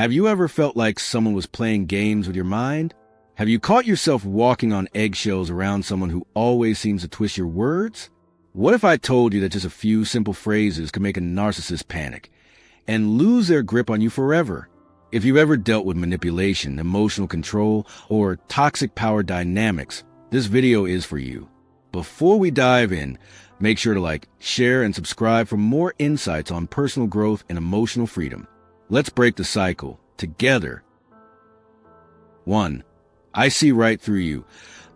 Have you ever felt like someone was playing games with your mind? Have you caught yourself walking on eggshells around someone who always seems to twist your words? What if I told you that just a few simple phrases could make a narcissist panic and lose their grip on you forever? If you've ever dealt with manipulation, emotional control, or toxic power dynamics, this video is for you. Before we dive in, make sure to like, share, and subscribe for more insights on personal growth and emotional freedom. Let's break the cycle together. 1. I see right through you.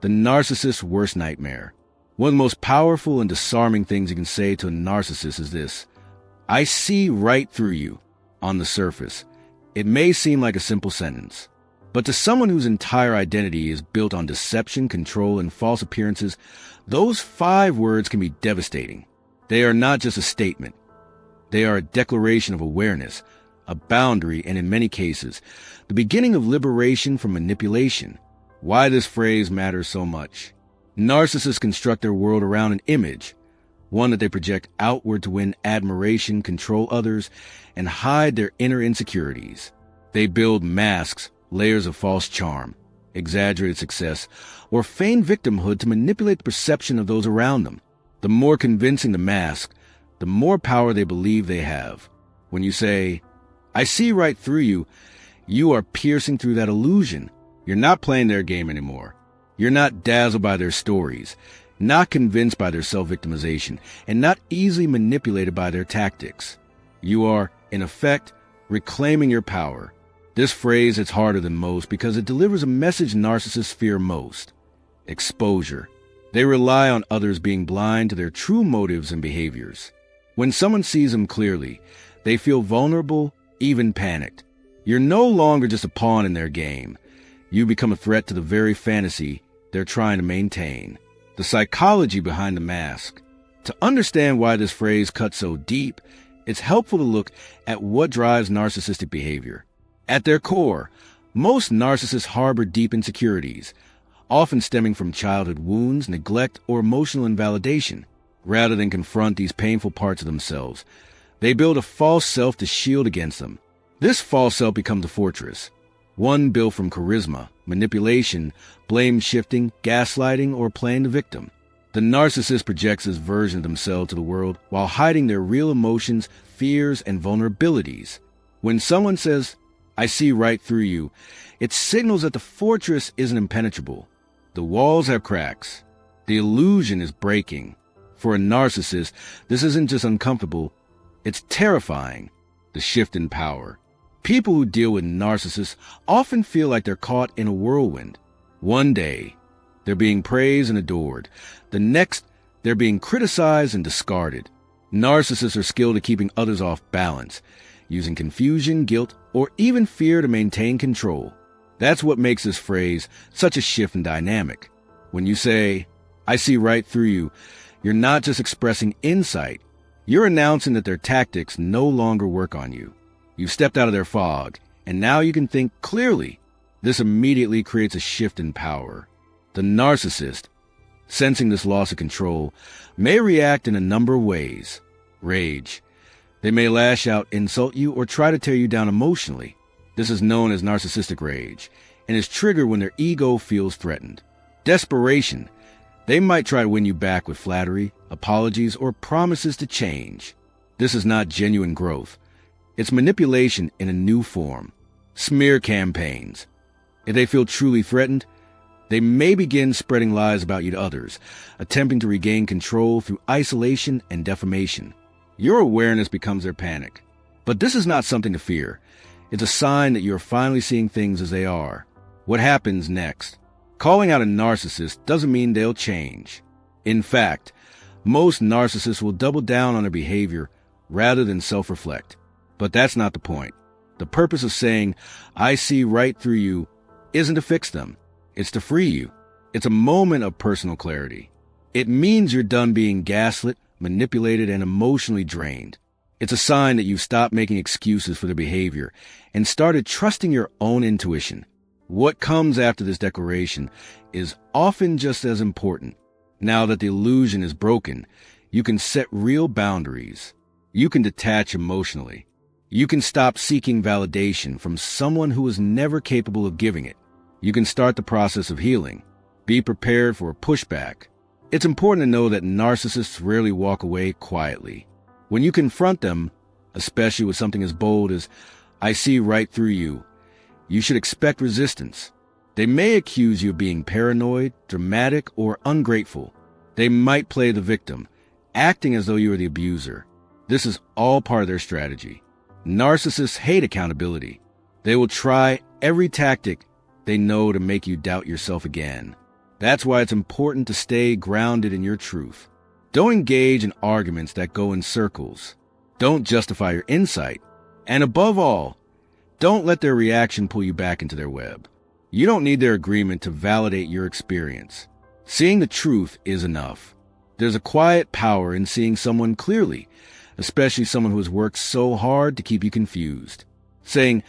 The narcissist's worst nightmare. One of the most powerful and disarming things you can say to a narcissist is this: I see right through you. On the surface, it may seem like a simple sentence, but to someone whose entire identity is built on deception, control, and false appearances, those 5 words can be devastating. They are not just a statement. They are a declaration of awareness, a boundary, and in many cases, the beginning of liberation from manipulation. Why this phrase matters so much. Narcissists construct their world around an image, one that they project outward to win admiration, control others, and hide their inner insecurities. They build masks, layers of false charm, exaggerated success, or feigned victimhood to manipulate the perception of those around them. The more convincing the mask, the more power they believe they have. When you say, I see right through you, you are piercing through that illusion. You're not playing their game anymore. You're not dazzled by their stories, not convinced by their self-victimization, and not easily manipulated by their tactics. You are, in effect, reclaiming your power. This phrase is harder than most because it delivers a message narcissists fear most: exposure. They rely on others being blind to their true motives and behaviors. When someone sees them clearly, they feel vulnerable, even panicked. You're no longer just a pawn in their game. You become a threat to the very fantasy they're trying to maintain. The psychology behind the mask. To understand why this phrase cuts so deep, it's helpful to look at what drives narcissistic behavior. At their core, most narcissists harbor deep insecurities, often stemming from childhood wounds, neglect, or emotional invalidation. Rather than confront these painful parts of themselves, they build a false self to shield against them. This false self becomes a fortress, one built from charisma, manipulation, blame-shifting, gaslighting, or playing the victim. The narcissist projects this version of themselves to the world while hiding their real emotions, fears, and vulnerabilities. When someone says, I see right through you, it signals that the fortress isn't impenetrable. The walls have cracks. The illusion is breaking. For a narcissist, this isn't just uncomfortable, it's terrifying. The shift in power. People who deal with narcissists often feel like they're caught in a whirlwind. One day, they're being praised and adored. The next, they're being criticized and discarded. Narcissists are skilled at keeping others off balance, using confusion, guilt, or even fear to maintain control. That's what makes this phrase such a shift in dynamic. When you say, I see right through you, you're not just expressing insight. You're announcing that their tactics no longer work on you. You've stepped out of their fog, and now you can think clearly. This immediately creates a shift in power. The narcissist, sensing this loss of control, may react in a number of ways. Rage. They may lash out, insult you, or try to tear you down emotionally. This is known as narcissistic rage, and is triggered when their ego feels threatened. Desperation. They might try to win you back with flattery, apologies, or promises to change. This is not genuine growth. It's manipulation in a new form. Smear campaigns. If they feel truly threatened, they may begin spreading lies about you to others, attempting to regain control through isolation and defamation. Your awareness becomes their panic. But this is not something to fear. It's a sign that you're finally seeing things as they are. What happens next? Calling out a narcissist doesn't mean they'll change. In fact, most narcissists will double down on their behavior rather than self-reflect. But that's not the point. The purpose of saying, I see right through you, isn't to fix them. It's to free you. It's a moment of personal clarity. It means you're done being gaslit, manipulated, and emotionally drained. It's a sign that you've stopped making excuses for their behavior and started trusting your own intuition. What comes after this declaration is often just as important. Now that the illusion is broken, you can set real boundaries. You can detach emotionally. You can stop seeking validation from someone who is never capable of giving it. You can start the process of healing. Be prepared for a pushback. It's important to know that narcissists rarely walk away quietly. When you confront them, especially with something as bold as, "I see right through you," you should expect resistance. They may accuse you of being paranoid, dramatic, or ungrateful. They might play the victim, acting as though you are the abuser. This is all part of their strategy. Narcissists hate accountability. They will try every tactic they know to make you doubt yourself again. That's why it's important to stay grounded in your truth. Don't engage in arguments that go in circles. Don't justify your insight. And above all, don't let their reaction pull you back into their web. You don't need their agreement to validate your experience. Seeing the truth is enough. There's a quiet power in seeing someone clearly, especially someone who has worked so hard to keep you confused. Saying,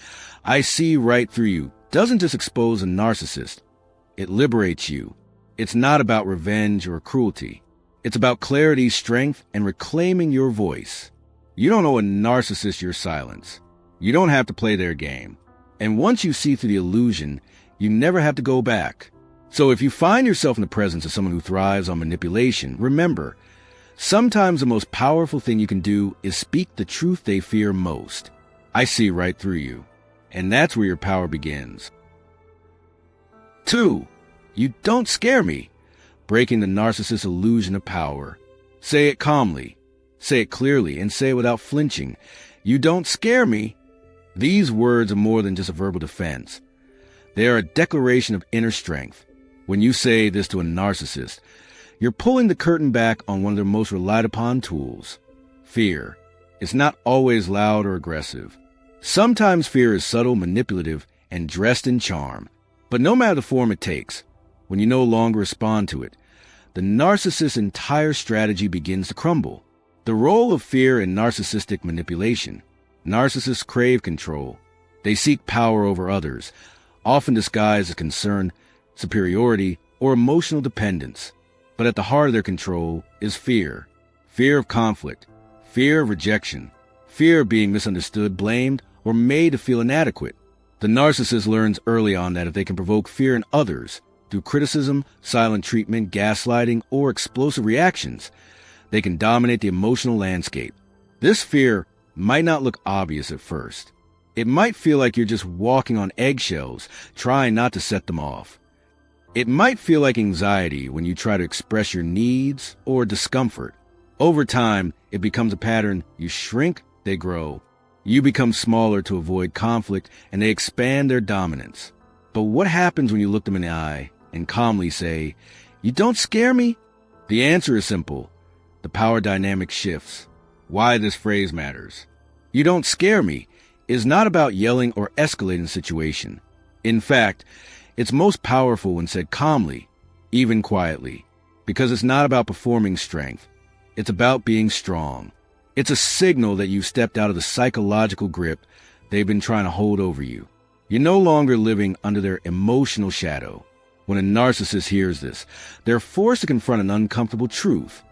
"I see right through you," doesn't just expose a narcissist. It liberates you. It's not about revenge or cruelty. It's about clarity, strength, and reclaiming your voice. You don't owe a narcissist your silence. You don't have to play their game. And once you see through the illusion, you never have to go back. So if you find yourself in the presence of someone who thrives on manipulation, remember, sometimes the most powerful thing you can do is speak the truth they fear most. "I see right through you." And that's where your power begins. 2. You don't scare me. Breaking the narcissist's illusion of power. Say it calmly. Say it clearly, and say it without flinching. "You don't scare me." These words are more than just a verbal defense. They are a declaration of inner strength. When you say this to a narcissist, you're pulling the curtain back on one of their most relied upon tools, fear. It's not always loud or aggressive. Sometimes fear is subtle, manipulative, and dressed in charm. But no matter the form it takes, when you no longer respond to it, the narcissist's entire strategy begins to crumble. The role of fear in narcissistic manipulation. Narcissists crave control. They seek power over others, often disguised as concern, superiority, or emotional dependence. But at the heart of their control is fear. Fear of conflict, fear of rejection, fear of being misunderstood, blamed, or made to feel inadequate. The narcissist learns early on that if they can provoke fear in others through criticism, silent treatment, gaslighting, or explosive reactions, they can dominate the emotional landscape. This fear might not look obvious at first. It might feel like you're just walking on eggshells, trying not to set them off. It might feel like anxiety when you try to express your needs or discomfort. Over time, it becomes a pattern. You shrink, they grow. You become smaller to avoid conflict, and they expand their dominance. But what happens when you look them in the eye and calmly say, "You don't scare me"? The answer is simple. The power dynamic shifts. Why this phrase matters. "You don't scare me" is not about yelling or escalating the situation. In fact, it's most powerful when said calmly, even quietly, because it's not about performing strength. It's about being strong. It's a signal that you've stepped out of the psychological grip they've been trying to hold over you. You're no longer living under their emotional shadow. When a narcissist hears this, they're forced to confront an uncomfortable truth.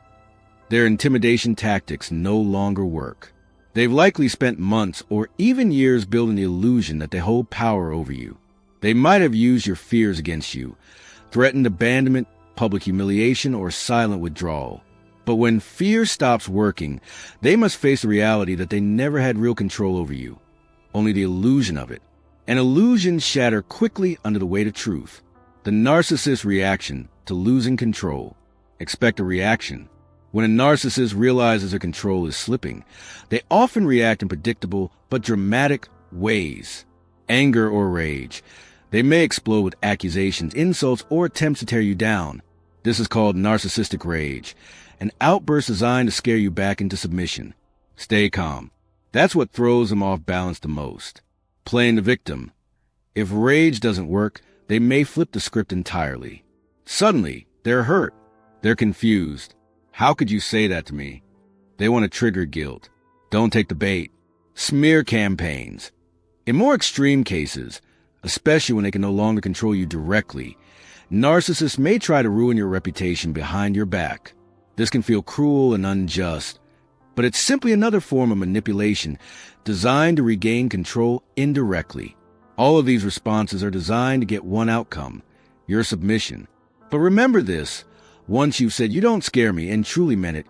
Their intimidation tactics no longer work. They've likely spent months or even years building the illusion that they hold power over you. They might have used your fears against you, threatened abandonment, public humiliation, or silent withdrawal. But when fear stops working, they must face the reality that they never had real control over you, only the illusion of it. And illusions shatter quickly under the weight of truth. The narcissist's reaction to losing control. Expect a reaction. When a narcissist realizes their control is slipping, they often react in predictable but dramatic ways. Anger or rage. They may explode with accusations, insults, or attempts to tear you down. This is called narcissistic rage, an outburst designed to scare you back into submission. Stay calm. That's what throws them off balance the most. Playing the victim. If rage doesn't work, they may flip the script entirely. Suddenly, they're hurt. They're confused. How could you say that to me? They want to trigger guilt. Don't take the bait. Smear campaigns. In more extreme cases, especially when they can no longer control you directly, narcissists may try to ruin your reputation behind your back. This can feel cruel and unjust, but it's simply another form of manipulation designed to regain control indirectly. All of these responses are designed to get one outcome, your submission. But remember this, once you've said, "You don't scare me," and truly meant it,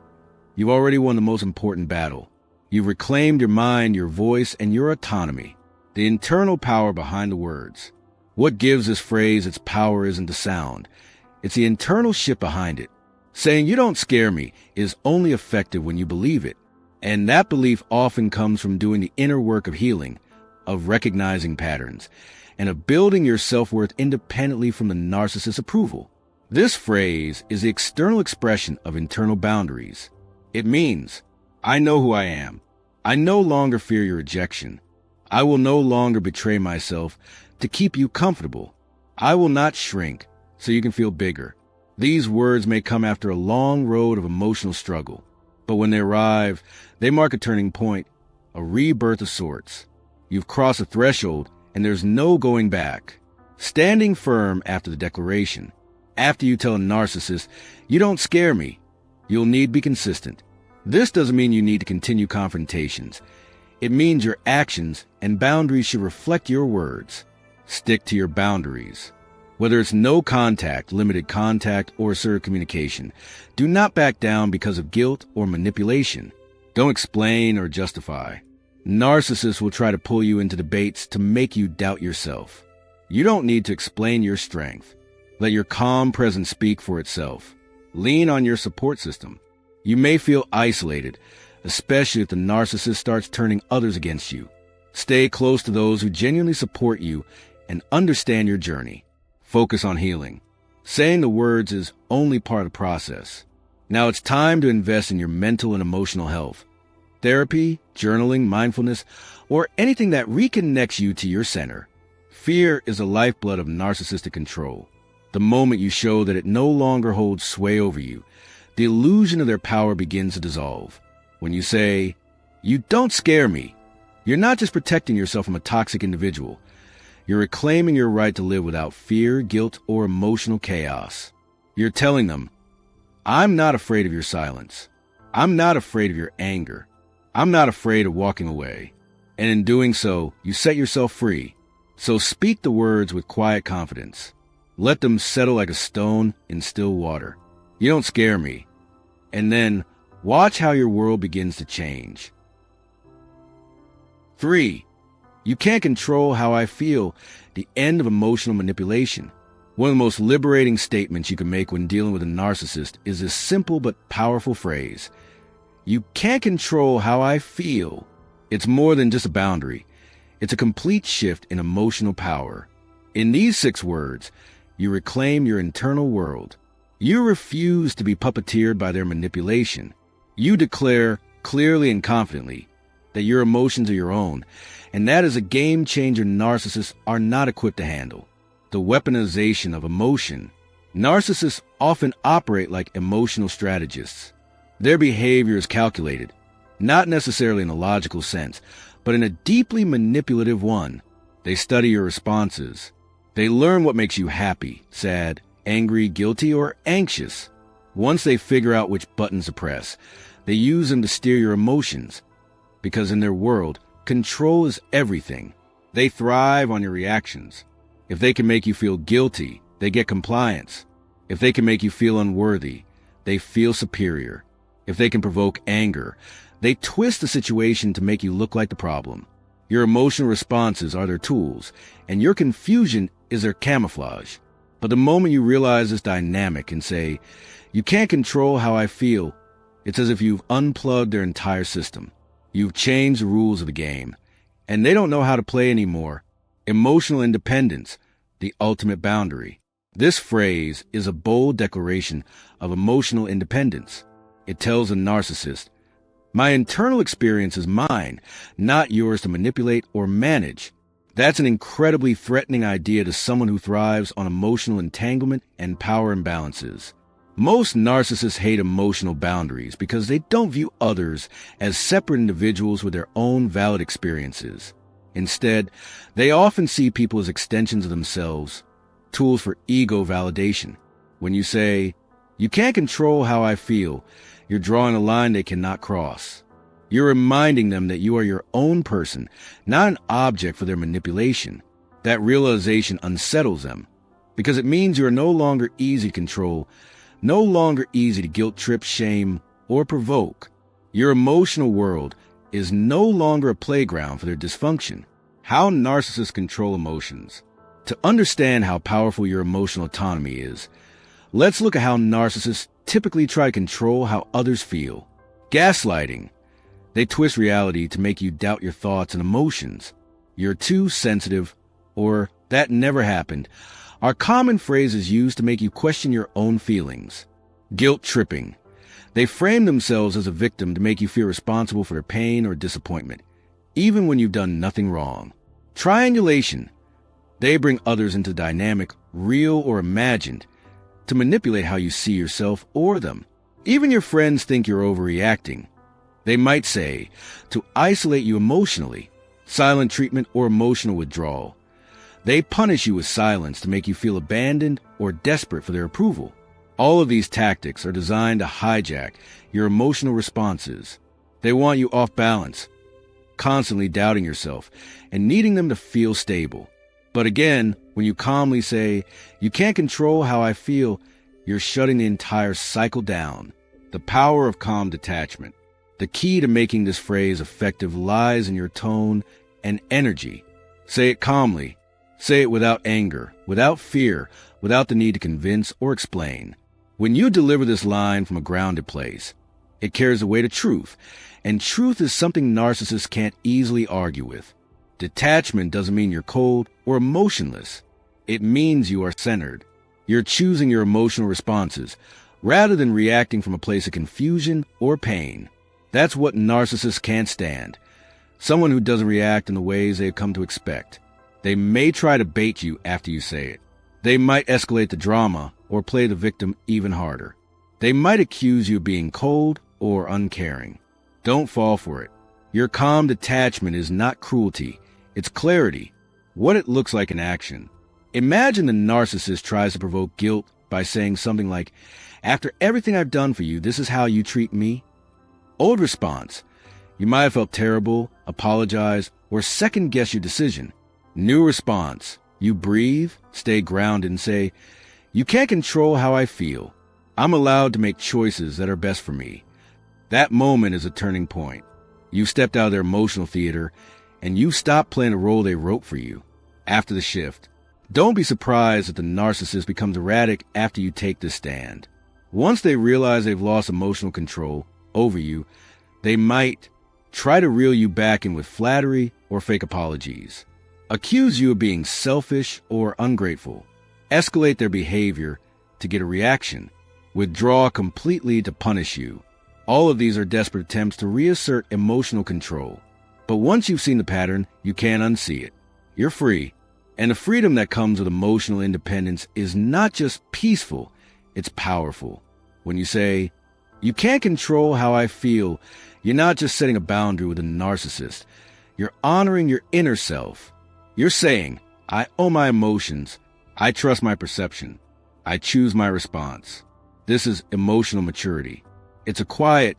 you've already won the most important battle. You've reclaimed your mind, your voice, and your autonomy, the internal power behind the words. What gives this phrase its power isn't the sound. It's the internal shift behind it. Saying "you don't scare me" is only effective when you believe it. And that belief often comes from doing the inner work of healing, of recognizing patterns, and of building your self-worth independently from the narcissist's approval. This phrase is the external expression of internal boundaries. It means, I know who I am. I no longer fear your rejection. I will no longer betray myself to keep you comfortable. I will not shrink so you can feel bigger. These words may come after a long road of emotional struggle, but when they arrive, they mark a turning point, a rebirth of sorts. You've crossed a threshold, and there's no going back. Standing firm after the declaration, after you tell a narcissist, "You don't scare me," you'll need to be consistent. This doesn't mean you need to continue confrontations. It means your actions and boundaries should reflect your words. Stick to your boundaries. Whether it's no contact, limited contact, or assertive communication, do not back down because of guilt or manipulation. Don't explain or justify. Narcissists will try to pull you into debates to make you doubt yourself. You don't need to explain your strength. Let your calm presence speak for itself. Lean on your support system. You may feel isolated, especially if the narcissist starts turning others against you. Stay close to those who genuinely support you and understand your journey. Focus on healing. Saying the words is only part of the process. Now it's time to invest in your mental and emotional health. Therapy, journaling, mindfulness, or anything that reconnects you to your center. Fear is the lifeblood of narcissistic control. The moment you show that it no longer holds sway over you, the illusion of their power begins to dissolve. When you say, "You don't scare me," you're not just protecting yourself from a toxic individual. You're reclaiming your right to live without fear, guilt, or emotional chaos. You're telling them, "I'm not afraid of your silence. I'm not afraid of your anger. I'm not afraid of walking away." And in doing so, you set yourself free. So speak the words with quiet confidence. Let them settle like a stone in still water. "You don't scare me." And then watch how your world begins to change. 3. You can't control how I feel, the end of emotional manipulation. One of the most liberating statements you can make when dealing with a narcissist is this simple but powerful phrase. You can't control how I feel. It's more than just a boundary. It's a complete shift in emotional power. In these 6 words, you reclaim your internal world. You refuse to be puppeteered by their manipulation. You declare clearly and confidently that your emotions are your own, and that is a game-changer narcissists are not equipped to handle. The weaponization of emotion. Narcissists often operate like emotional strategists. Their behavior is calculated, not necessarily in a logical sense, but in a deeply manipulative one. They study your responses. They learn what makes you happy, sad, angry, guilty, or anxious. Once they figure out which buttons to press, they use them to steer your emotions. Because in their world, control is everything. They thrive on your reactions. If they can make you feel guilty, they get compliance. If they can make you feel unworthy, they feel superior. If they can provoke anger, they twist the situation to make you look like the problem. Your emotional responses are their tools, and your confusion is their camouflage. But the moment you realize this dynamic and say, "You can't control how I feel," it's as if you've unplugged their entire system. You've changed the rules of the game, and they don't know how to play anymore. Emotional independence, the ultimate boundary. This phrase is a bold declaration of emotional independence. It tells a narcissist, "My internal experience is mine, not yours to manipulate or manage." That's an incredibly threatening idea to someone who thrives on emotional entanglement and power imbalances. Most narcissists hate emotional boundaries because they don't view others as separate individuals with their own valid experiences. Instead, they often see people as extensions of themselves, tools for ego validation. When you say, "You can't control how I feel," you're drawing a line they cannot cross. You're reminding them that you are your own person, not an object for their manipulation. That realization unsettles them, because it means you are no longer easy to control, no longer easy to guilt trip, shame, or provoke. Your emotional world is no longer a playground for their dysfunction. How narcissists control emotions. To understand how powerful your emotional autonomy is, let's look at how narcissists typically try to control how others feel. Gaslighting. They twist reality to make you doubt your thoughts and emotions. You're too sensitive, or that never happened, are common phrases used to make you question your own feelings. Guilt tripping. They frame themselves as a victim to make you feel responsible for their pain or disappointment, even when you've done nothing wrong. Triangulation. They bring others into dynamic, real or imagined, to manipulate how you see yourself or them. Even your friends think you're overreacting. They might say, to isolate you emotionally, silent treatment or emotional withdrawal. They punish you with silence to make you feel abandoned or desperate for their approval. All of these tactics are designed to hijack your emotional responses. They want you off balance, constantly doubting yourself and needing them to feel stable. But again, when you calmly say, "You can't control how I feel," you're shutting the entire cycle down. The power of calm detachment. The key to making this phrase effective lies in your tone and energy. Say it calmly. Say it without anger, without fear, without the need to convince or explain. When you deliver this line from a grounded place, it carries the weight of truth, and truth is something narcissists can't easily argue with. Detachment doesn't mean you're cold or emotionless. It means you are centered. You're choosing your emotional responses, rather than reacting from a place of confusion or pain. That's what narcissists can't stand. Someone who doesn't react in the ways they've come to expect. They may try to bait you after you say it. They might escalate the drama or play the victim even harder. They might accuse you of being cold or uncaring. Don't fall for it. Your calm detachment is not cruelty. It's clarity. What it looks like in action. Imagine the narcissist tries to provoke guilt by saying something like, "After everything I've done for you, this is how you treat me?" Old response. You might have felt terrible, apologize, or second-guess your decision. New response. You breathe, stay grounded, and say, "You can't control how I feel. I'm allowed to make choices that are best for me." That moment is a turning point. You stepped out of their emotional theater, and you stopped playing the role they wrote for you. After the shift, don't be surprised if the narcissist becomes erratic after you take this stand. Once they realize they've lost emotional control over you, they might try to reel you back in with flattery or fake apologies. Accuse you of being selfish or ungrateful. Escalate their behavior to get a reaction. Withdraw completely to punish you. All of these are desperate attempts to reassert emotional control. But once you've seen the pattern, you can't unsee it. You're free. And the freedom that comes with emotional independence is not just peaceful, it's powerful. When you say, "You can't control how I feel," you're not just setting a boundary with a narcissist. You're honoring your inner self. You're saying, "I own my emotions. I trust my perception. I choose my response." This is emotional maturity. It's a quiet,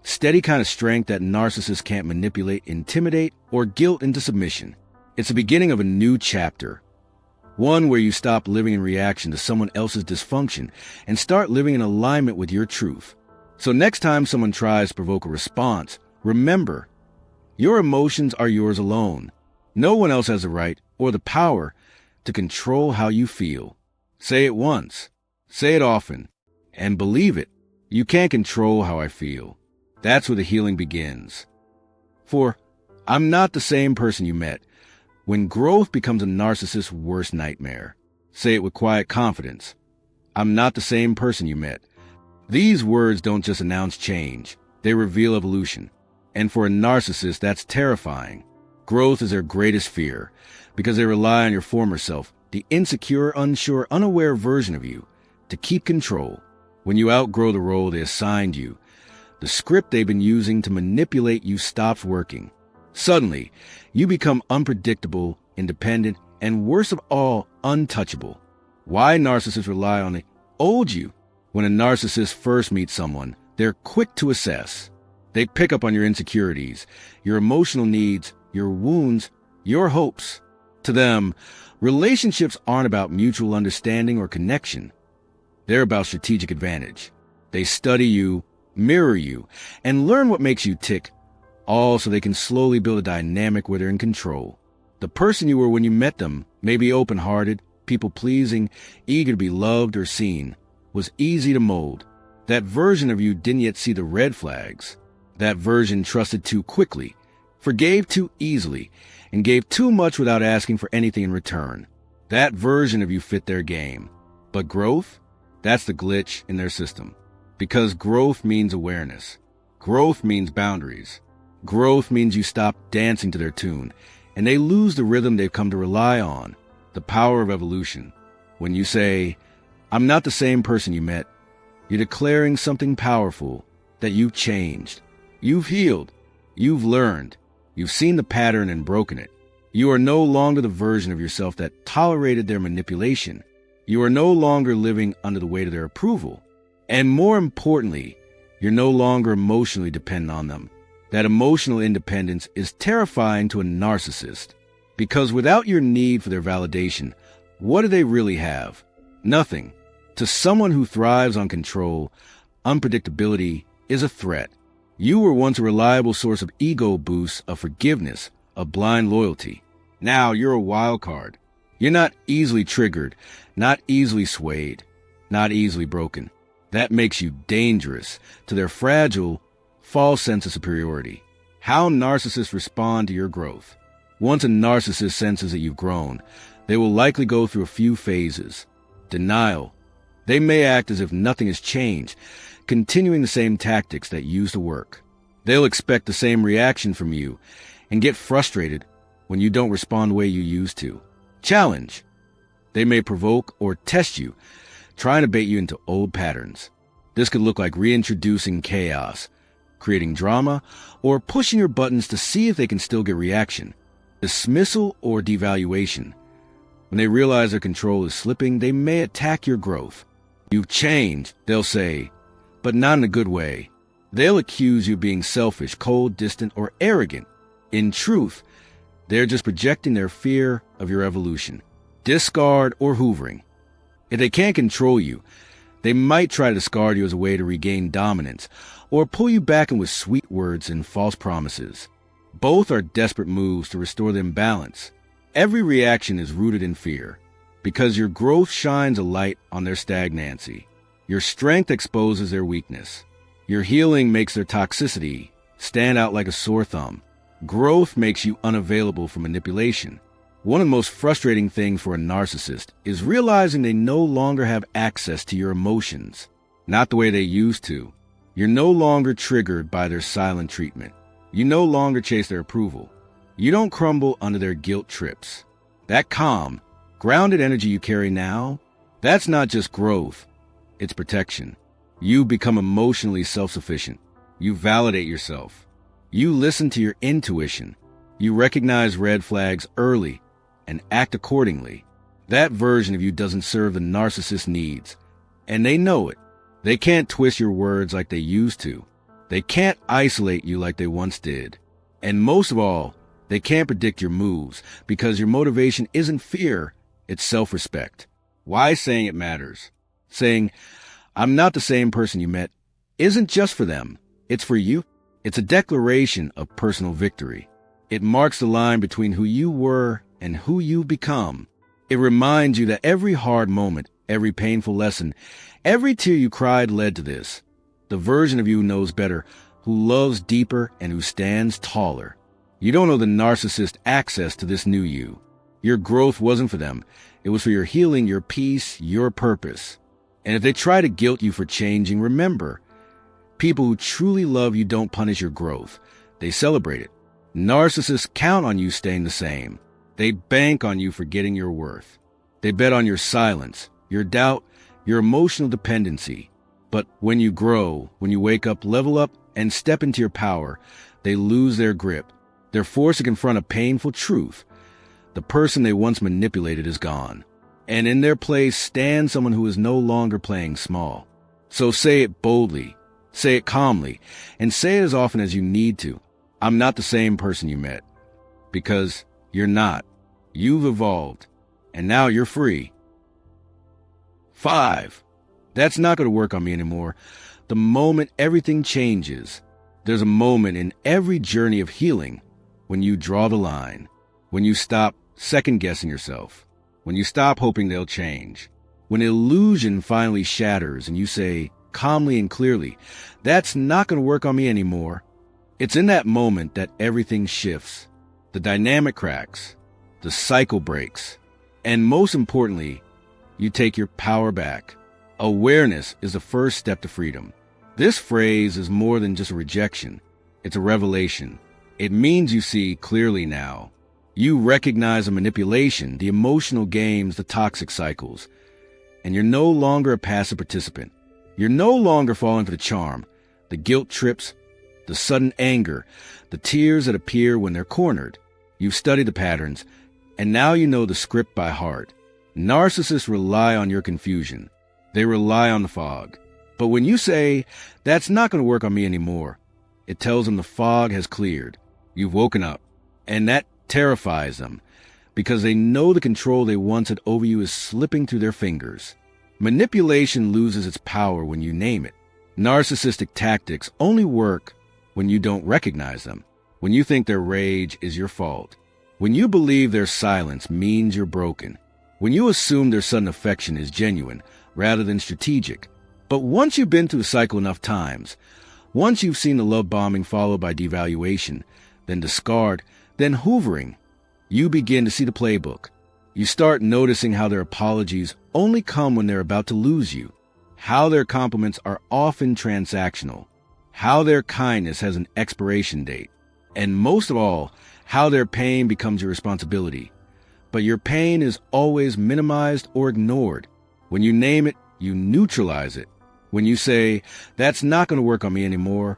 steady kind of strength that narcissists can't manipulate, intimidate, or guilt into submission. It's the beginning of a new chapter. One where you stop living in reaction to someone else's dysfunction and start living in alignment with your truth. So next time someone tries to provoke a response, remember, your emotions are yours alone. No one else has the right or the power to control how you feel. Say it once, say it often, and believe it. You can't control how I feel. That's where the healing begins. For I'm not the same person you met. When growth becomes a narcissist's worst nightmare, say it with quiet confidence. I'm not the same person you met. These words don't just announce change. They reveal evolution. And for a narcissist, that's terrifying. Growth is their greatest fear because they rely on your former self, the insecure, unsure, unaware version of you, to keep control. When you outgrow the role they assigned you, the script they've been using to manipulate you stops working. Suddenly, you become unpredictable, independent, and worst of all, untouchable. Why narcissists rely on the old you? When a narcissist first meets someone, they're quick to assess. They pick up on your insecurities, your emotional needs, your wounds, your hopes. To them, relationships aren't about mutual understanding or connection. They're about strategic advantage. They study you, mirror you, and learn what makes you tick, all so they can slowly build a dynamic where they're in control. The person you were when you met them may be open-hearted, people-pleasing, eager to be loved or seen, was easy to mold. That version of you didn't yet see the red flags. That version trusted too quickly, forgave too easily, and gave too much without asking for anything in return. That version of you fit their game. But growth? That's the glitch in their system. Because growth means awareness. Growth means boundaries. Growth means you stop dancing to their tune, and they lose the rhythm they've come to rely on, the power of evolution. When you say, "I'm not the same person you met," you're declaring something powerful, that you've changed. You've healed. You've learned. You've seen the pattern and broken it. You are no longer the version of yourself that tolerated their manipulation. You are no longer living under the weight of their approval. And more importantly, you're no longer emotionally dependent on them. That emotional independence is terrifying to a narcissist, because without your need for their validation, what do they really have? Nothing. To someone who thrives on control, unpredictability is a threat. You were once a reliable source of ego boosts, of forgiveness, of blind loyalty. Now you're a wild card. You're not easily triggered, not easily swayed, not easily broken. That makes you dangerous to their fragile, false sense of superiority. How narcissists respond to your growth. Once a narcissist senses that you've grown, they will likely go through a few phases. Denial. They may act as if nothing has changed, continuing the same tactics that used to work. They'll expect the same reaction from you and get frustrated when you don't respond the way you used to. Challenge. They may provoke or test you, trying to bait you into old patterns. This could look like reintroducing chaos, creating drama, or pushing your buttons to see if they can still get reaction. Dismissal or devaluation. When they realize their control is slipping, they may attack your growth. You've changed, they'll say, but not in a good way. They'll accuse you of being selfish, cold, distant, or arrogant. In truth, they're just projecting their fear of your evolution. Discard or hoovering. If they can't control you, they might try to discard you as a way to regain dominance, or pull you back in with sweet words and false promises. Both are desperate moves to restore the imbalance. Every reaction is rooted in fear, because your growth shines a light on their stagnancy. Your strength exposes their weakness. Your healing makes their toxicity stand out like a sore thumb. Growth makes you unavailable for manipulation. One of the most frustrating things for a narcissist is realizing they no longer have access to your emotions, not the way they used to. You're no longer triggered by their silent treatment. You no longer chase their approval. You don't crumble under their guilt trips. That calm, grounded energy you carry now, that's not just growth, it's protection. You become emotionally self-sufficient. You validate yourself. You listen to your intuition. You recognize red flags early and act accordingly. That version of you doesn't serve the narcissist's needs, and they know it. They can't twist your words like they used to. They can't isolate you like they once did. And most of all, they can't predict your moves, because your motivation isn't fear, it's self-respect. Why saying it matters? Saying, "I'm not the same person you met," isn't just for them. It's for you. It's a declaration of personal victory. It marks the line between who you were and who you've become. It reminds you that every hard moment, every painful lesson, every tear you cried led to this. The version of you knows better, who loves deeper and who stands taller. You don't owe the narcissist access to this new you. Your growth wasn't for them. It was for your healing, your peace, your purpose. And if they try to guilt you for changing, remember, people who truly love you don't punish your growth. They celebrate it. Narcissists count on you staying the same. They bank on you forgetting your worth. They bet on your silence, your doubt, your emotional dependency. But when you grow, when you wake up, level up, and step into your power, they lose their grip. They're forced to confront a painful truth. The person they once manipulated is gone. And in their place stands someone who is no longer playing small. So say it boldly. Say it calmly, and say it as often as you need to. I'm not the same person you met. Because you're not. You've evolved, and now you're free. 5. That's not going to work on me anymore. The moment everything changes, there's a moment in every journey of healing when you draw the line, when you stop second-guessing yourself, when you stop hoping they'll change, when illusion finally shatters and you say, calmly and clearly, that's not going to work on me anymore. It's in that moment that everything shifts. The dynamic cracks, the cycle breaks, and most importantly, you take your power back. Awareness is the first step to freedom. This phrase is more than just a rejection. It's a revelation. It means you see clearly now. You recognize the manipulation, the emotional games, the toxic cycles, and you're no longer a passive participant. You're no longer falling for the charm, the guilt trips, the sudden anger, the tears that appear when they're cornered. You've studied the patterns, and now you know the script by heart. Narcissists rely on your confusion. They rely on the fog. But when you say, that's not going to work on me anymore, it tells them the fog has cleared. You've woken up. And that terrifies them, because they know the control they once had over you is slipping through their fingers. Manipulation loses its power when you name it. Narcissistic tactics only work when you don't recognize them, when you think their rage is your fault, when you believe their silence means you're broken, when you assume their sudden affection is genuine rather than strategic. But once you've been through the cycle enough times, once you've seen the love bombing followed by devaluation, then discard, then hoovering, you begin to see the playbook. You start noticing how their apologies only come when they're about to lose you, how their compliments are often transactional, how their kindness has an expiration date, and most of all, how their pain becomes your responsibility. But your pain is always minimized or ignored. When you name it, you neutralize it. When you say, that's not going to work on me anymore,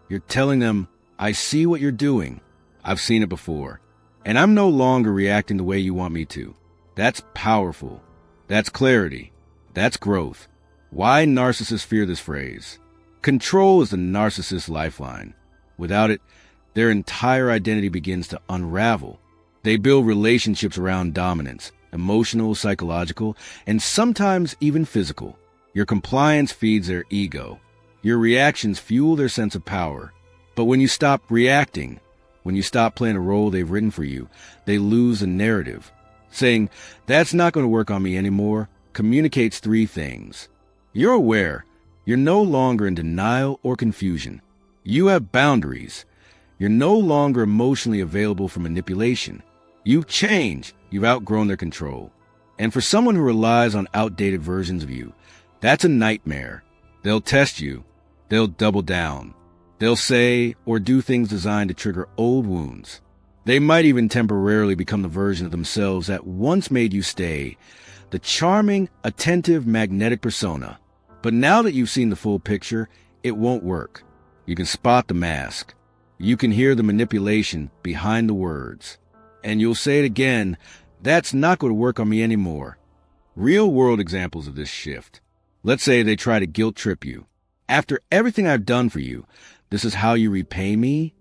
you're telling them, I see what you're doing. I've seen it before. And I'm no longer reacting the way you want me to. That's powerful. That's clarity. That's growth. Why narcissists fear this phrase? Control is the narcissist's lifeline. Without it, their entire identity begins to unravel. They build relationships around dominance, emotional, psychological, and sometimes even physical. Your compliance feeds their ego. Your reactions fuel their sense of power. But when you stop reacting, when you stop playing a role they've written for you, they lose the narrative. Saying, that's not going to work on me anymore, communicates 3 things. You're aware. You're no longer in denial or confusion. You have boundaries. You're no longer emotionally available for manipulation. You've changed. You've outgrown their control. And for someone who relies on outdated versions of you, that's a nightmare. They'll test you. They'll double down. They'll say or do things designed to trigger old wounds. They might even temporarily become the version of themselves that once made you stay, the charming, attentive, magnetic persona. But now that you've seen the full picture, it won't work. You can spot the mask. You can hear the manipulation behind the words. And you'll say it again, that's not going to work on me anymore. Real-world examples of this shift. Let's say they try to guilt trip you. After everything I've done for you, this is how you repay me?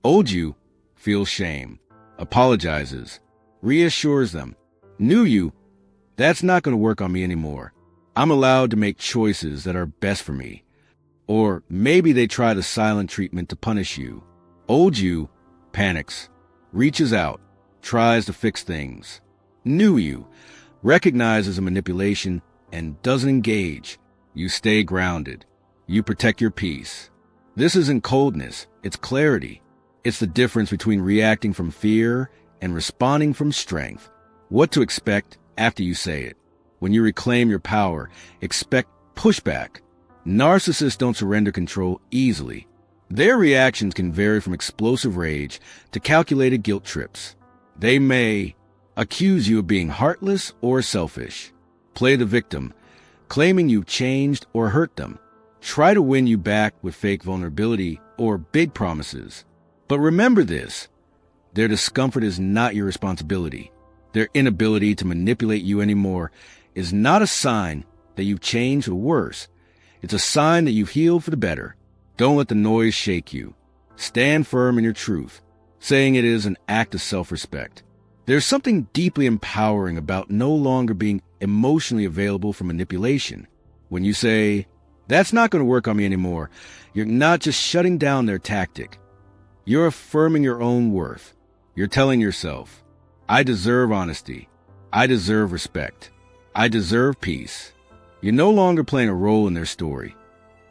Old you feels shame, apologizes, reassures them. New you, that's not going to work on me anymore. I'm allowed to make choices that are best for me. Or maybe they try the silent treatment to punish you. Old you panics, reaches out, tries to fix things. New you recognizes a manipulation and doesn't engage. You stay grounded. You protect your peace. This isn't coldness, it's clarity. It's the difference between reacting from fear and responding from strength. What to expect after you say it. When you reclaim your power, expect pushback. Narcissists don't surrender control easily. Their reactions can vary from explosive rage to calculated guilt trips. They may accuse you of being heartless or selfish, play the victim, claiming you changed or hurt them, try to win you back with fake vulnerability or big promises. But remember this, their discomfort is not your responsibility. Their inability to manipulate you anymore is not a sign that you've changed for the worse. It's a sign that you've healed for the better. Don't let the noise shake you. Stand firm in your truth, saying it is an act of self-respect. There's something deeply empowering about no longer being emotionally available for manipulation. When you say, "That's not going to work on me anymore," you're not just shutting down their tactic. You're affirming your own worth. You're telling yourself, "I deserve honesty. I deserve respect. I deserve peace." You're no longer playing a role in their story.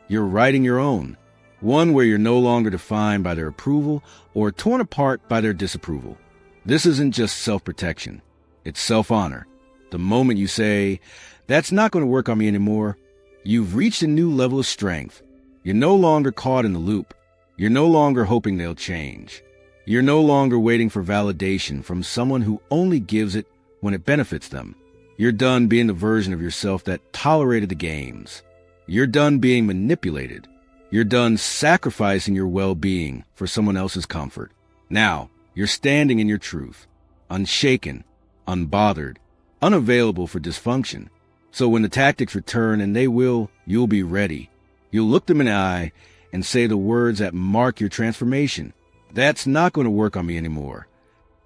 You're writing your own, one where you're no longer defined by their approval or torn apart by their disapproval. This isn't just self-protection. It's self-honor. The moment you say, "That's not going to work on me anymore," you've reached a new level of strength. You're no longer caught in the loop. You're no longer hoping they'll change. You're no longer waiting for validation from someone who only gives it when it benefits them. You're done being the version of yourself that tolerated the games. You're done being manipulated. You're done sacrificing your well-being for someone else's comfort. Now, you're standing in your truth, unshaken, unbothered, unavailable for dysfunction. So when the tactics return, and they will, you'll be ready. You'll look them in the eye and say the words that mark your transformation. "That's not going to work on me anymore."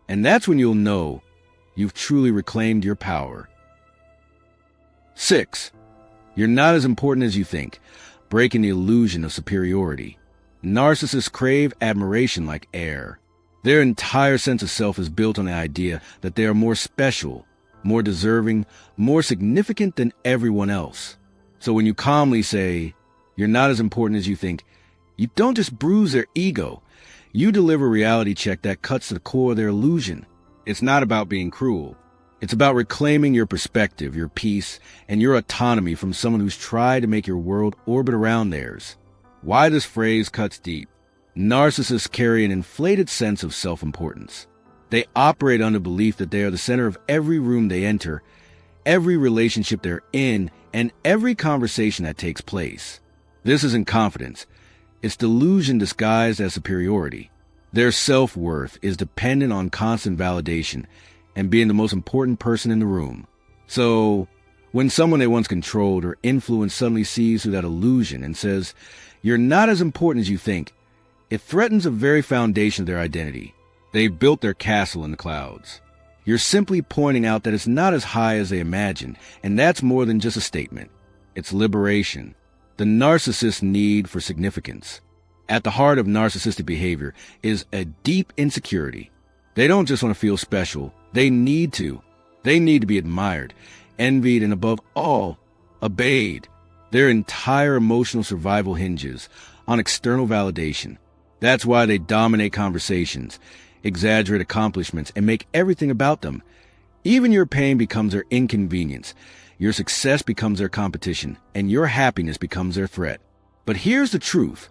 And that's when you'll know you've truly reclaimed your power. 6. You're not as important as you think, breaking the illusion of superiority. Narcissists crave admiration like air. Their entire sense of self is built on the idea that they are more special, more deserving, more significant than everyone else. So when you calmly say, "You're not as important as you think," you don't just bruise their ego. You deliver a reality check that cuts to the core of their illusion. It's not about being cruel. It's about reclaiming your perspective, your peace, and your autonomy from someone who's tried to make your world orbit around theirs. Why this phrase cuts deep? Narcissists carry an inflated sense of self-importance. They operate under belief that they are the center of every room they enter, every relationship they're in, and every conversation that takes place. This isn't confidence. It's delusion disguised as superiority. Their self-worth is dependent on constant validation and being the most important person in the room. So, when someone they once controlled or influenced suddenly sees through that illusion and says, "You're not as important as you think," it threatens the very foundation of their identity. They've built their castle in the clouds. You're simply pointing out that it's not as high as they imagined, and that's more than just a statement. It's liberation. The narcissist's need for significance. At the heart of narcissistic behavior is a deep insecurity. They don't just want to feel special. They need to. They need to be admired, envied, and above all, obeyed. Their entire emotional survival hinges on external validation. That's why they dominate conversations, exaggerate accomplishments, and make everything about them. Even your pain becomes their inconvenience. Your success becomes their competition, and your happiness becomes their threat. But here's the truth.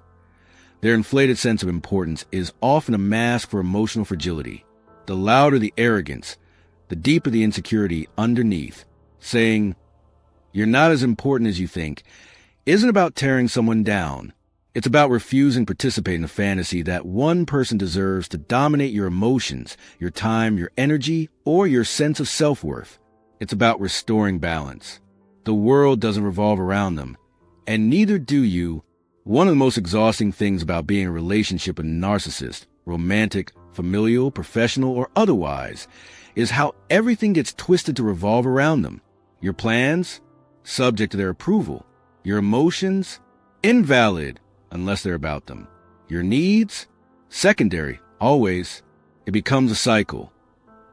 Their inflated sense of importance is often a mask for emotional fragility. The louder the arrogance, the deeper the insecurity underneath. Saying, "You're not as important as you think," isn't about tearing someone down. It's about refusing to participate in the fantasy that one person deserves to dominate your emotions, your time, your energy, or your sense of self-worth. It's about restoring balance. The world doesn't revolve around them, and neither do you. One of the most exhausting things about being in a relationship with a narcissist, romantic, familial, professional, or otherwise, is how everything gets twisted to revolve around them. Your plans, subject to their approval. Your emotions, invalid unless they're about them. Your needs, secondary, always. It becomes a cycle.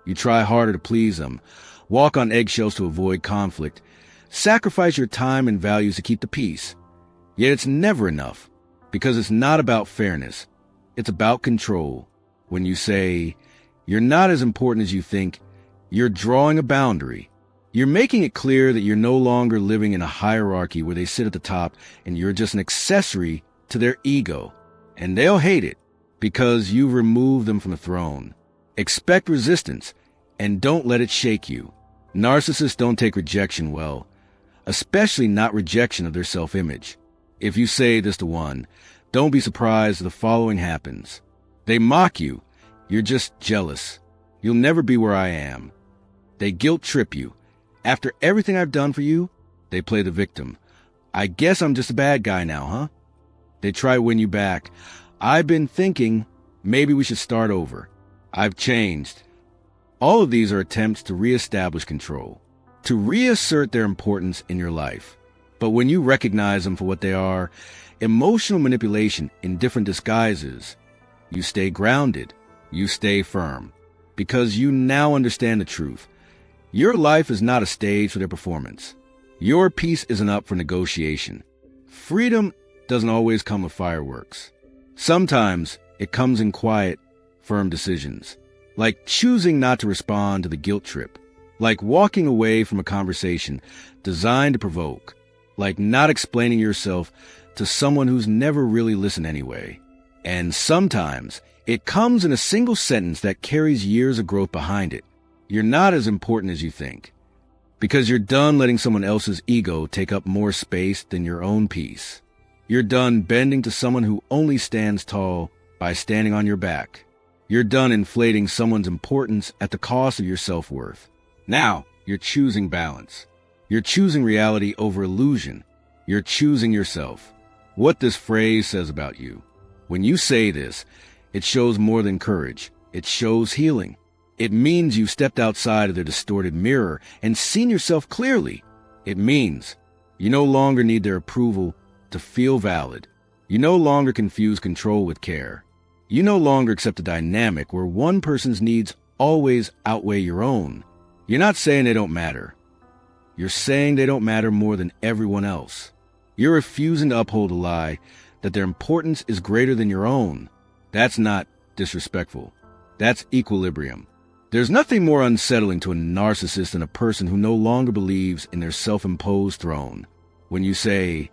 You try harder to please them, walk on eggshells to avoid conflict, sacrifice your time and values to keep the peace. Yet it's never enough, because it's not about fairness. It's about control. When you say, "You're not as important as you think," you're drawing a boundary. You're making it clear that you're no longer living in a hierarchy where they sit at the top and you're just an accessory to their ego. And they'll hate it, because you've removed them from the throne. Expect resistance, and don't let it shake you. Narcissists don't take rejection well, especially not rejection of their self-image. If you say this to one, don't be surprised if the following happens. They mock you. You're just jealous. You'll never be where I am. They guilt trip you. After everything I've done for you, they play the victim. I guess I'm just a bad guy now, huh? They try to win you back. I've been thinking maybe we should start over. I've changed. All of these are attempts to reestablish control, to reassert their importance in your life. But when you recognize them for what they are, emotional manipulation in different disguises, you stay grounded, you stay firm, because you now understand the truth. Your life is not a stage for their performance. Your peace isn't up for negotiation. Freedom doesn't always come with fireworks. Sometimes it comes in quiet, firm decisions, like choosing not to respond to the guilt trip, like walking away from a conversation designed to provoke, like not explaining yourself to someone who's never really listened anyway. And sometimes it comes in a single sentence that carries years of growth behind it. You're not as important as you think, because you're done letting someone else's ego take up more space than your own peace. You're done bending to someone who only stands tall by standing on your back. You're done inflating someone's importance at the cost of your self-worth. Now, you're choosing balance. You're choosing reality over illusion. You're choosing yourself. What this phrase says about you. When you say this, it shows more than courage. It shows healing. It means you've stepped outside of the distorted mirror and seen yourself clearly. It means you no longer need their approval to feel valid. You no longer confuse control with care. You no longer accept a dynamic where one person's needs always outweigh your own. You're not saying they don't matter. You're saying they don't matter more than everyone else. You're refusing to uphold a lie that their importance is greater than your own. That's not disrespectful. That's equilibrium. There's nothing more unsettling to a narcissist than a person who no longer believes in their self-imposed throne. When you say,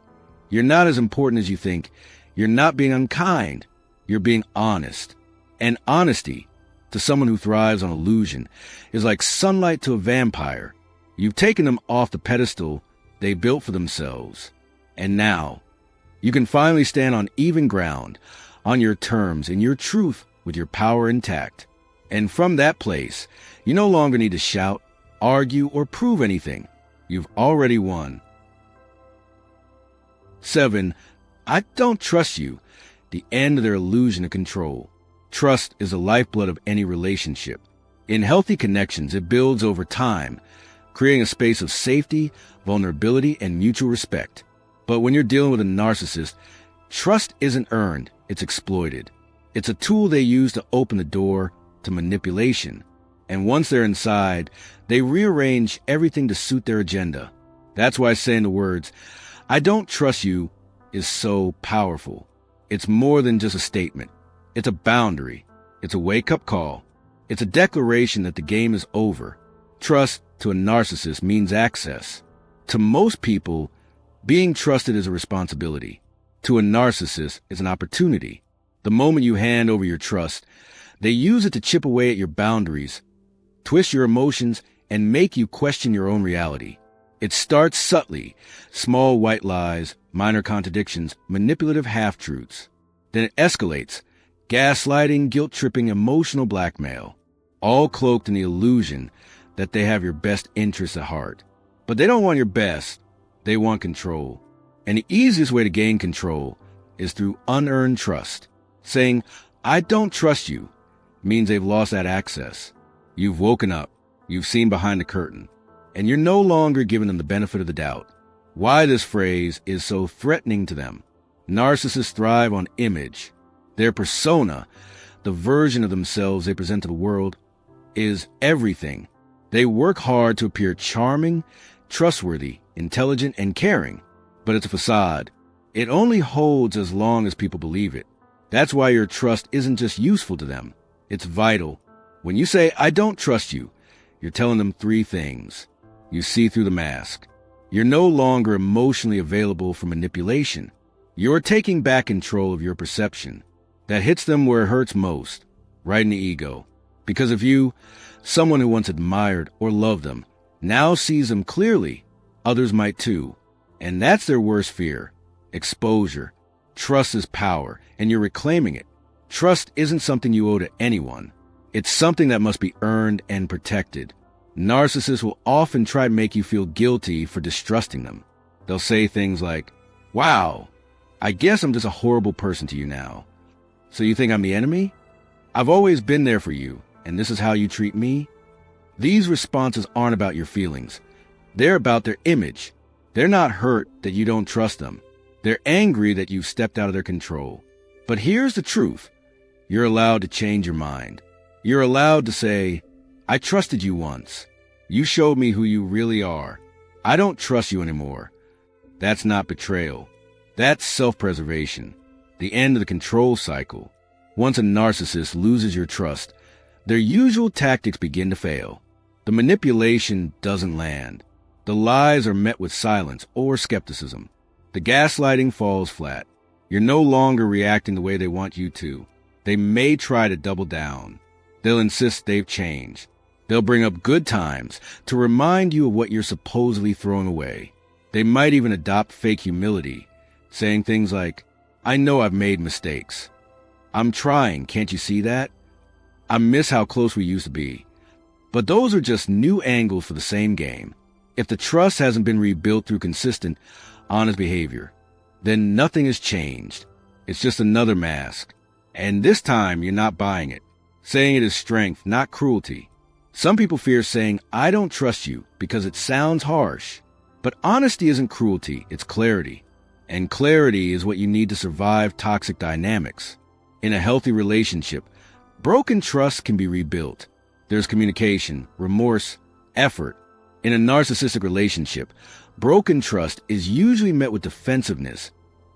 you're not as important as you think, you're not being unkind. You're being honest. And honesty, to someone who thrives on illusion, is like sunlight to a vampire. You've taken them off the pedestal they built for themselves. And now, you can finally stand on even ground, on your terms, in your truth, with your power intact. And from that place, you no longer need to shout, argue, or prove anything. You've already won. 7. I don't trust you. The end of their illusion of control. Trust is the lifeblood of any relationship. In healthy connections, it builds over time, creating a space of safety, vulnerability, and mutual respect. But when you're dealing with a narcissist, trust isn't earned, it's exploited. It's a tool they use to open the door to manipulation. And once they're inside, they rearrange everything to suit their agenda. That's why saying the words, I don't trust you, is so powerful. It's more than just a statement. It's a boundary. It's a wake-up call. It's a declaration that the game is over. Trust to a narcissist means access. To most people, being trusted is a responsibility. To a narcissist, it's an opportunity. The moment you hand over your trust, they use it to chip away at your boundaries, twist your emotions, and make you question your own reality. It starts subtly, small white lies, minor contradictions, manipulative half-truths. Then it escalates, gaslighting, guilt-tripping, emotional blackmail, all cloaked in the illusion that they have your best interests at heart. But they don't want your best, they want control. And the easiest way to gain control is through unearned trust. Saying, I don't trust you, means they've lost that access. You've woken up, you've seen behind the curtain, and you're no longer giving them the benefit of the doubt. Why this phrase is so threatening to them. Narcissists thrive on image. Their persona, the version of themselves they present to the world, is everything. They work hard to appear charming, trustworthy, intelligent, and caring. But it's a facade. It only holds as long as people believe it. That's why your trust isn't just useful to them. It's vital. When you say, I don't trust you, you're telling them 3 things. You see through the mask. You're no longer emotionally available for manipulation. You're taking back control of your perception. That hits them where it hurts most, right in the ego. Because of you, someone who once admired or loved them now sees them clearly. Others might too. And that's their worst fear. Exposure. Trust is power, and you're reclaiming it. Trust isn't something you owe to anyone. It's something that must be earned and protected. Narcissists will often try to make you feel guilty for distrusting them. They'll say things like, wow, I guess I'm just a horrible person to you now. So you think I'm the enemy? I've always been there for you, and this is how you treat me? These responses aren't about your feelings. They're about their image. They're not hurt that you don't trust them. They're angry that you've stepped out of their control. But here's the truth. You're allowed to change your mind. You're allowed to say, I trusted you once. You showed me who you really are. I don't trust you anymore. That's not betrayal. That's self-preservation. The end of the control cycle. Once a narcissist loses your trust, their usual tactics begin to fail. The manipulation doesn't land. The lies are met with silence or skepticism. The gaslighting falls flat. You're no longer reacting the way they want you to. They may try to double down. They'll insist they've changed. They'll bring up good times to remind you of what you're supposedly throwing away. They might even adopt fake humility, saying things like, I know I've made mistakes. I'm trying, can't you see that? I miss how close we used to be. But those are just new angles for the same game. If the trust hasn't been rebuilt through consistent, honest behavior, then nothing has changed. It's just another mask. And this time, you're not buying it. Saying it is strength, not cruelty. Some people fear saying, I don't trust you, because it sounds harsh. But honesty isn't cruelty, it's clarity. And clarity is what you need to survive toxic dynamics. In a healthy relationship, broken trust can be rebuilt. There's communication, remorse, effort. In a narcissistic relationship, broken trust is usually met with defensiveness,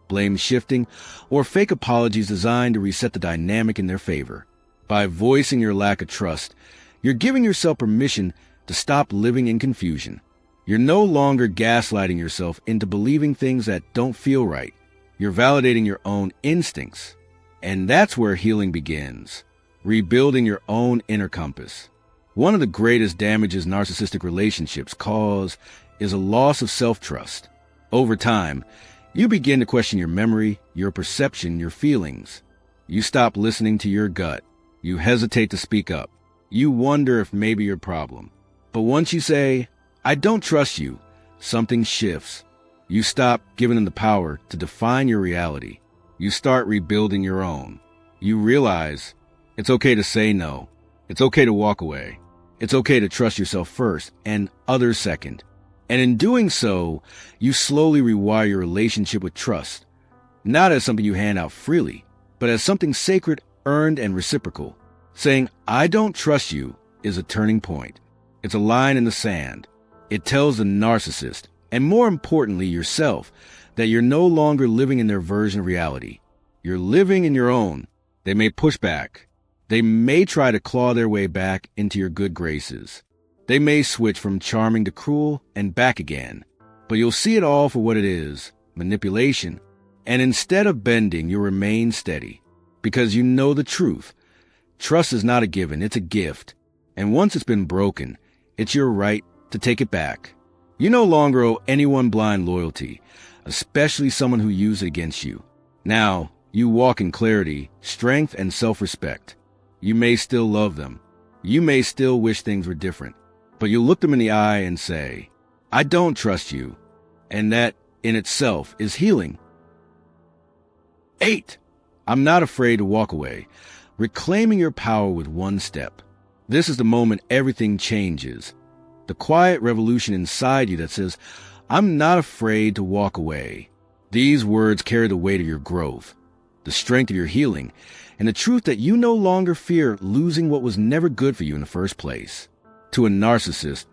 blame shifting, or fake apologies designed to reset the dynamic in their favor. By voicing your lack of trust, you're giving yourself permission to stop living in confusion. You're no longer gaslighting yourself into believing things that don't feel right. You're validating your own instincts. And that's where healing begins. Rebuilding your own inner compass. One of the greatest damages narcissistic relationships cause is a loss of self-trust. Over time, you begin to question your memory, your perception, your feelings. You stop listening to your gut. You hesitate to speak up. You wonder if maybe you're a problem. But once you say, I don't trust you, something shifts. You stop giving them the power to define your reality. You start rebuilding your own. You realize it's okay to say no. It's okay to walk away. It's okay to trust yourself first and others second. And in doing so, you slowly rewire your relationship with trust, not as something you hand out freely, but as something sacred, earned, and reciprocal. Saying, I don't trust you is a turning point. It's a line in the sand. It tells the narcissist, and more importantly yourself, that you're no longer living in their version of reality. You're living in your own. They may push back. They may try to claw their way back into your good graces. They may switch from charming to cruel and back again. But you'll see it all for what it is, manipulation. And instead of bending, you'll remain steady. Because you know the truth. Trust is not a given, it's a gift. And once it's been broken, it's your right to take it back. You no longer owe anyone blind loyalty, especially someone who used it against you. Now, you walk in clarity, strength, and self-respect. You may still love them. You may still wish things were different. But you look them in the eye and say, I don't trust you. And that, in itself, is healing. 8. I'm not afraid to walk away. Reclaiming your power with one step. This is the moment everything changes. The quiet revolution inside you that says, I'm not afraid to walk away. These words carry the weight of your growth, the strength of your healing, and the truth that you no longer fear losing what was never good for you in the first place. To a narcissist,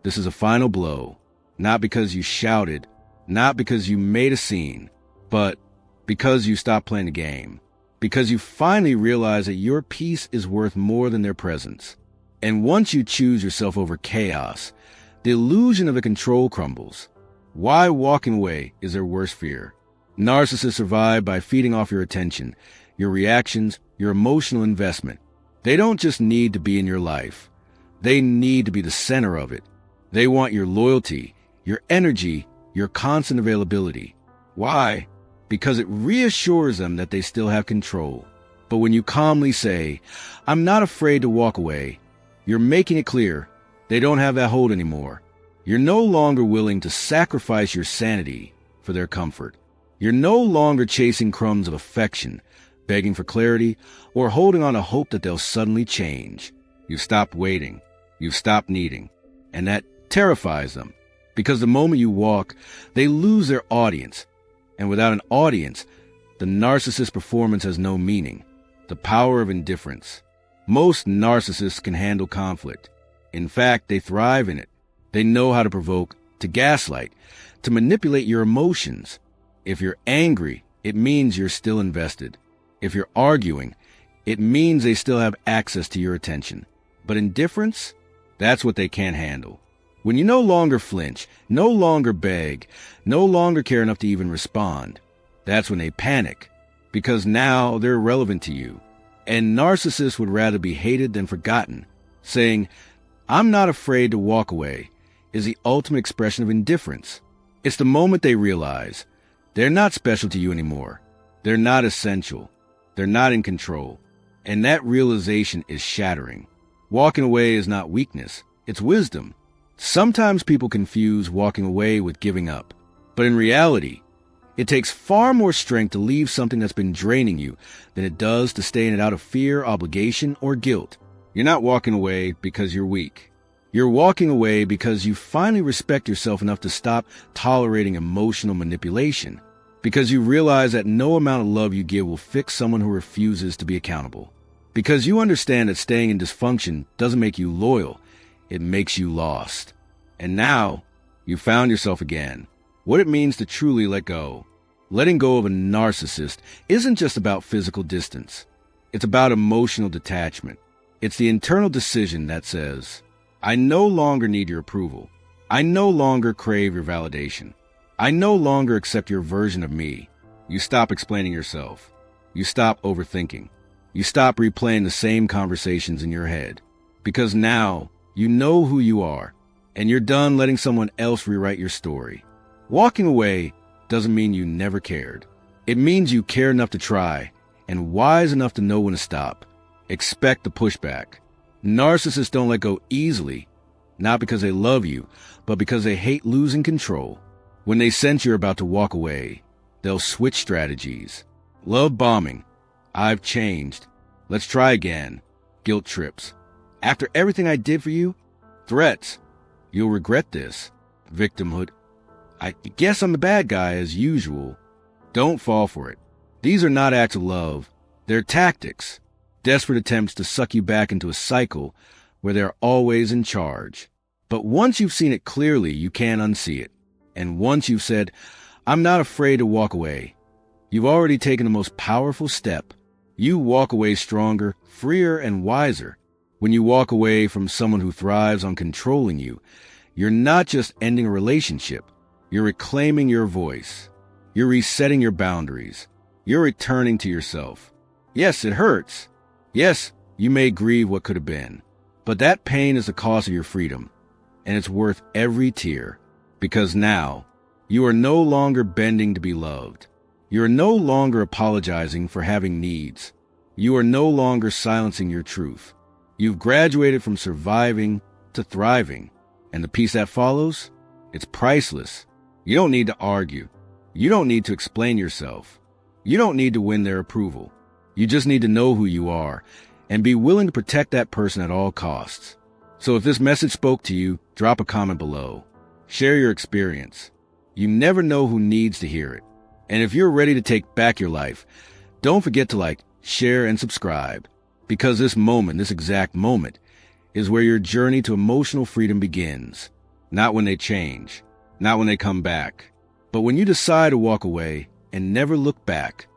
this is a final blow, not because you shouted, not because you made a scene, but because you stopped playing the game, because you finally realize that your peace is worth more than their presence. And once you choose yourself over chaos, the illusion of the control crumbles. Why walking away is their worst fear. Narcissists survive by feeding off your attention, your reactions, your emotional investment. They don't just need to be in your life. They need to be the center of it. They want your loyalty, your energy, your constant availability. Why? Because it reassures them that they still have control. But when you calmly say, I'm not afraid to walk away, you're making it clear they don't have that hold anymore. You're no longer willing to sacrifice your sanity for their comfort. You're no longer chasing crumbs of affection, begging for clarity, or holding on to hope that they'll suddenly change. You've stopped waiting. You've stopped needing. And that terrifies them, because the moment you walk, they lose their audience. And without an audience, the narcissist performance has no meaning. The power of indifference. Most narcissists can handle conflict. In fact, they thrive in it. They know how to provoke, to gaslight, to manipulate your emotions. If you're angry, it means you're still invested. If you're arguing, it means they still have access to your attention. But indifference, that's what they can't handle. When you no longer flinch, no longer beg, no longer care enough to even respond, that's when they panic, because now they're irrelevant to you. And narcissists would rather be hated than forgotten. Saying, "I'm not afraid to walk away," is the ultimate expression of indifference. It's the moment they realize they're not special to you anymore. They're not essential. They're not in control. And that realization is shattering. Walking away is not weakness. It's wisdom. Sometimes people confuse walking away with giving up. But in reality, it takes far more strength to leave something that's been draining you than it does to stay in it out of fear, obligation, or guilt. You're not walking away because you're weak. You're walking away because you finally respect yourself enough to stop tolerating emotional manipulation. Because you realize that no amount of love you give will fix someone who refuses to be accountable. Because you understand that staying in dysfunction doesn't make you loyal, it makes you lost. And now, you found yourself again. What it means to truly let go. Letting go of a narcissist isn't just about physical distance. It's about emotional detachment. It's the internal decision that says, I no longer need your approval. I no longer crave your validation. I no longer accept your version of me. You stop explaining yourself. You stop overthinking. You stop replaying the same conversations in your head. Because now, you know who you are, and you're done letting someone else rewrite your story. Walking away doesn't mean you never cared. It means you care enough to try, and wise enough to know when to stop. Expect the pushback. Narcissists don't let go easily, not because they love you, but because they hate losing control. When they sense you're about to walk away, they'll switch strategies. Love bombing. I've changed. Let's try again. Guilt trips. After everything I did for you? Threats. You'll regret this. Victimhood. I guess I'm the bad guy as usual. Don't fall for it. These are not acts of love. They're tactics. Desperate attempts to suck you back into a cycle where they're always in charge. But once you've seen it clearly, you can't unsee it. And once you've said, I'm not afraid to walk away, you've already taken the most powerful step. You walk away stronger, freer, and wiser. When you walk away from someone who thrives on controlling you, you're not just ending a relationship. You're reclaiming your voice. You're resetting your boundaries. You're returning to yourself. Yes, it hurts. Yes, you may grieve what could have been. But that pain is the cost of your freedom. And it's worth every tear. Because now, you are no longer bending to be loved. You are no longer apologizing for having needs. You are no longer silencing your truth. You've graduated from surviving to thriving. And the peace that follows? It's priceless. You don't need to argue. You don't need to explain yourself. You don't need to win their approval. You just need to know who you are and be willing to protect that person at all costs. So if this message spoke to you, drop a comment below. Share your experience. You never know who needs to hear it. And if you're ready to take back your life, don't forget to like, share, and subscribe. Because this moment, this exact moment, is where your journey to emotional freedom begins. Not when they change, not when they come back, but when you decide to walk away and never look back.